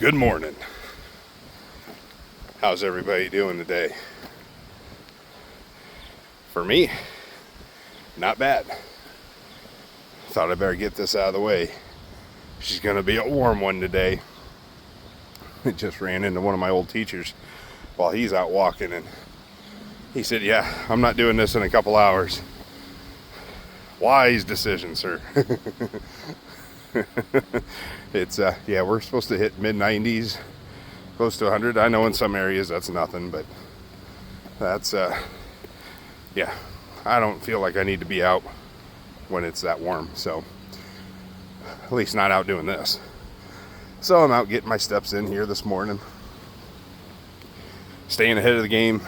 Good morning. How's everybody doing today? For me, not bad. Thought I better get this out of the way. She's gonna be a warm one today. I just ran into one of my old teachers while he's out walking, and he said, yeah, I'm not doing this in a couple hours. Wise decision, sir. It's yeah, we're supposed to hit mid-90s, close to 100. I know in some areas that's nothing, but that's yeah, I don't feel like I need to be out when it's that warm, so at least not out doing this. So I'm out getting my steps in here this morning, staying ahead of the game,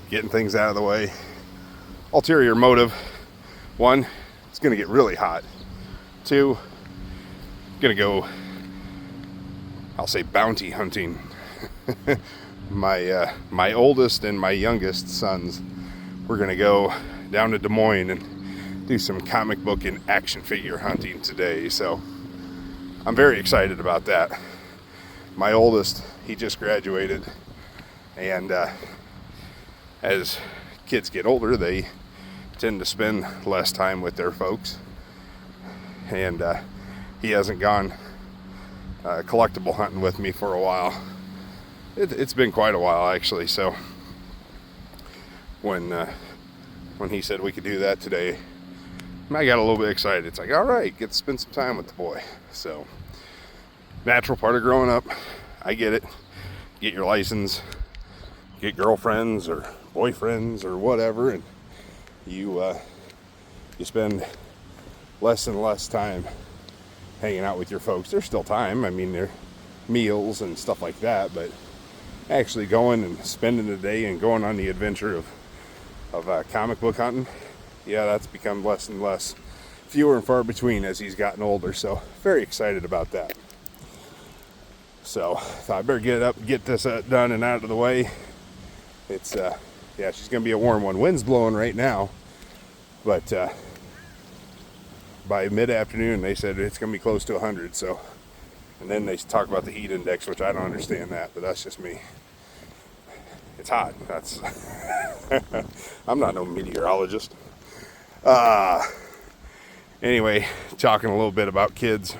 getting things out of the way. Ulterior motive: one, it's gonna get really hot. Two, gonna go, I'll say, bounty hunting. My oldest and my youngest sons, we're gonna go down to Des Moines and do some comic book and action figure hunting today. So I'm very excited about that. My oldest, he just graduated, and as kids get older, they tend to spend less time with their folks, and he hasn't gone collectible hunting with me for a while. It's been quite a while, actually. So when he said we could do that today, I got a little bit excited. It's like, all right, get to spend some time with the boy. So natural part of growing up. I get it. Get your license, get girlfriends or boyfriends or whatever, and you spend less and less time hanging out with your folks. There's still time. I mean, there are meals and stuff like that, but actually going and spending the day and going on the adventure of comic book hunting, yeah, that's become less and less, fewer and far between as he's gotten older. So very excited about that. So thought I better get up, get this done and out of the way. It's yeah, she's gonna be a warm one. Wind's blowing right now, but by mid-afternoon they said it's going to be close to 100. So, and then they talk about the heat index, which I don't understand that, but that's just me. It's hot. That's I'm not no meteorologist. Anyway, talking a little bit about kids,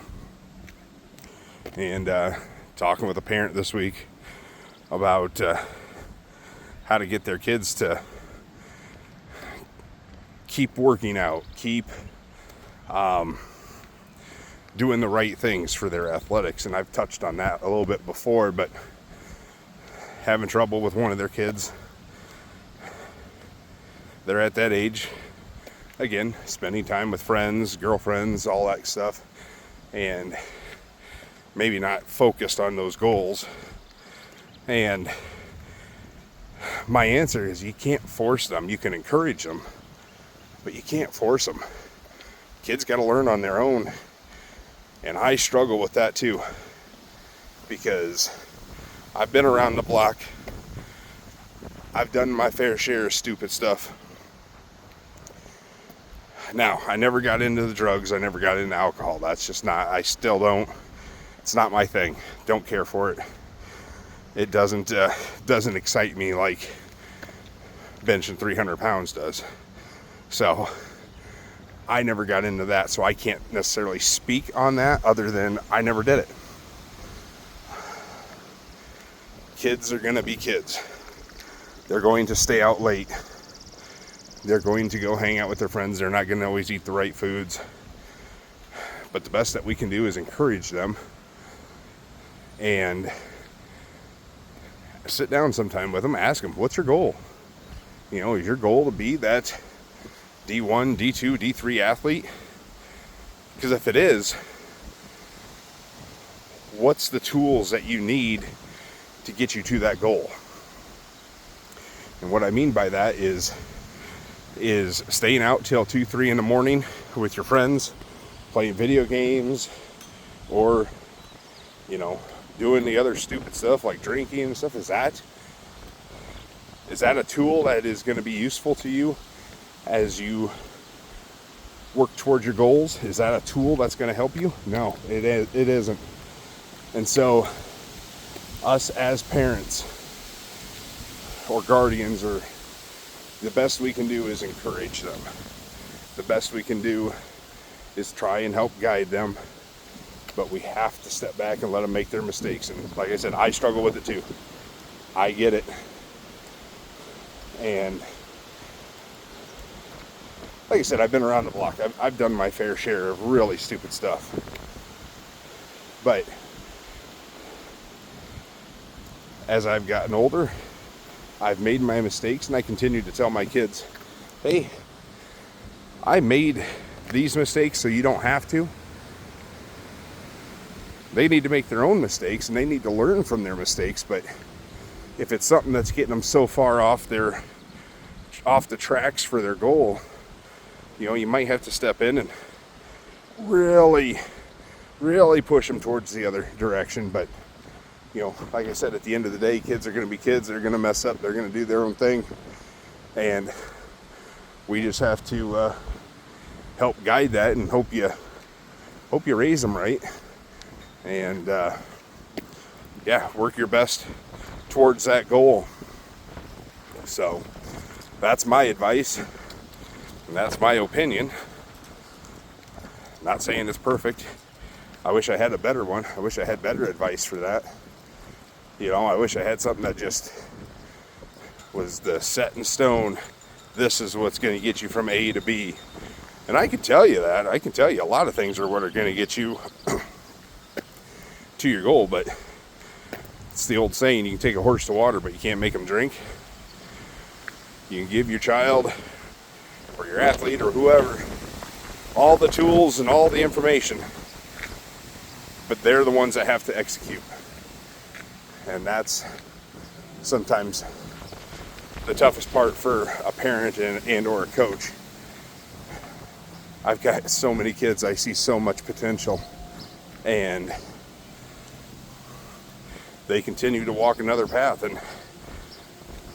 and talking with a parent this week about how to get their kids to keep working out, keep doing the right things for their athletics. And I've touched on that a little bit before, but having trouble with one of their kids. They're at that age, again, spending time with friends, girlfriends, all that stuff, and maybe not focused on those goals. And my answer is, you can't force them. You can encourage them, but you can't force them. Kids got to learn on their own, and I struggle with that too, because I've been around the block. I've done my fair share of stupid stuff. Now, I never got into the drugs. I never got into alcohol. That's just not, I still don't. It's not my thing. Don't care for it. It doesn't excite me like benching 300 pounds does. So I never got into that, so I can't necessarily speak on that other than I never did it. Kids are going to be kids. They're going to stay out late. They're going to go hang out with their friends. They're not going to always eat the right foods. But the best that we can do is encourage them and sit down sometime with them, ask them, what's your goal? You know, is your goal to be that D1, D2, D3 athlete? Because if it is, what's the tools that you need to get you to that goal? And what I mean by that is staying out till 2, 3 in the morning with your friends, playing video games, or, you know, doing the other stupid stuff like drinking and stuff. Is that a tool that is going to be useful to you as you work towards your goals? Is that a tool that's going to help you? No, it isn't. And so us as parents or guardians, or the best we can do is encourage them. The best we can do is try and help guide them, but we have to step back and let them make their mistakes. And like I said, I struggle with it too. I get it. And like I said, I've been around the block. I've done my fair share of really stupid stuff. But as I've gotten older, I've made my mistakes, and I continue to tell my kids, hey, I made these mistakes so you don't have to. They need to make their own mistakes, and they need to learn from their mistakes. But if it's something that's getting them so far off the tracks for their goal, you might have to step in and really, really push them towards the other direction. But like I said, at the end of the day, kids are going to be kids. They're going to mess up. They're going to do their own thing, and we just have to help guide that and hope you raise them right, and work your best towards that goal. So that's my advice, and that's my opinion. Not saying it's perfect. I wish I had a better one. I wish I had better advice for that. I wish I had something that just was the set in stone. This is what's going to get you from A to B. And I can tell you that. I can tell you a lot of things are what are going to get you to your goal. But it's the old saying, you can take a horse to water, but you can't make him drink. You can give your child or your athlete or whoever all the tools and all the information, but they're the ones that have to execute. And that's sometimes the toughest part for a parent and or a coach. I've got so many kids, I see so much potential, and they continue to walk another path, and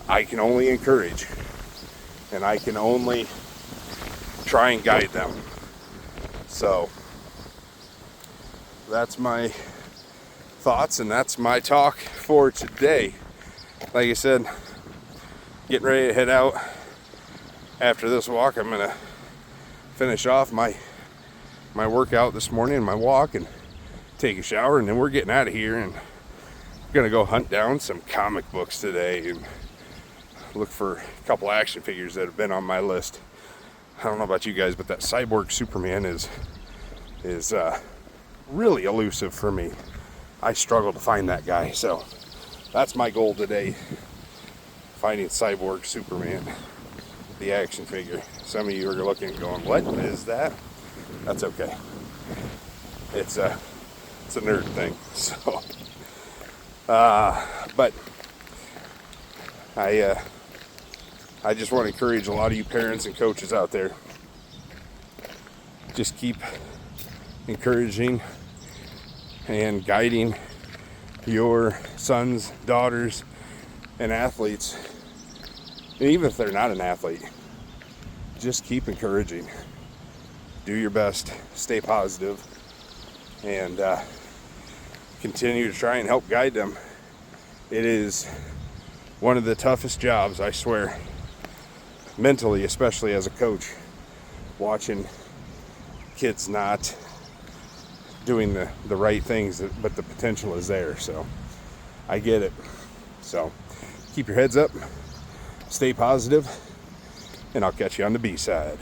I can only encourage, and I can only try and guide them. So that's my thoughts, and that's my talk for today. Like I said, getting ready to head out. After this walk, I'm gonna finish off my workout this morning and my walk, and take a shower, and then we're getting out of here, and gonna go hunt down some comic books today and look for a couple action figures that have been on my list. I don't know about you guys, but that cyborg Superman is really elusive for me. I struggle to find that guy, so that's my goal today, finding cyborg Superman, the action figure. Some of you are looking and going, what is that? That's okay. It's a nerd thing. So but I just want to encourage a lot of you parents and coaches out there, just keep encouraging and guiding your sons, daughters, and athletes. And even if they're not an athlete, just keep encouraging. Do your best, stay positive, and continue to try and help guide them. It is one of the toughest jobs, I swear, mentally, especially as a coach, watching kids not doing the right things, but the potential is there. So I get it. So keep your heads up, stay positive, and I'll catch you on the B side.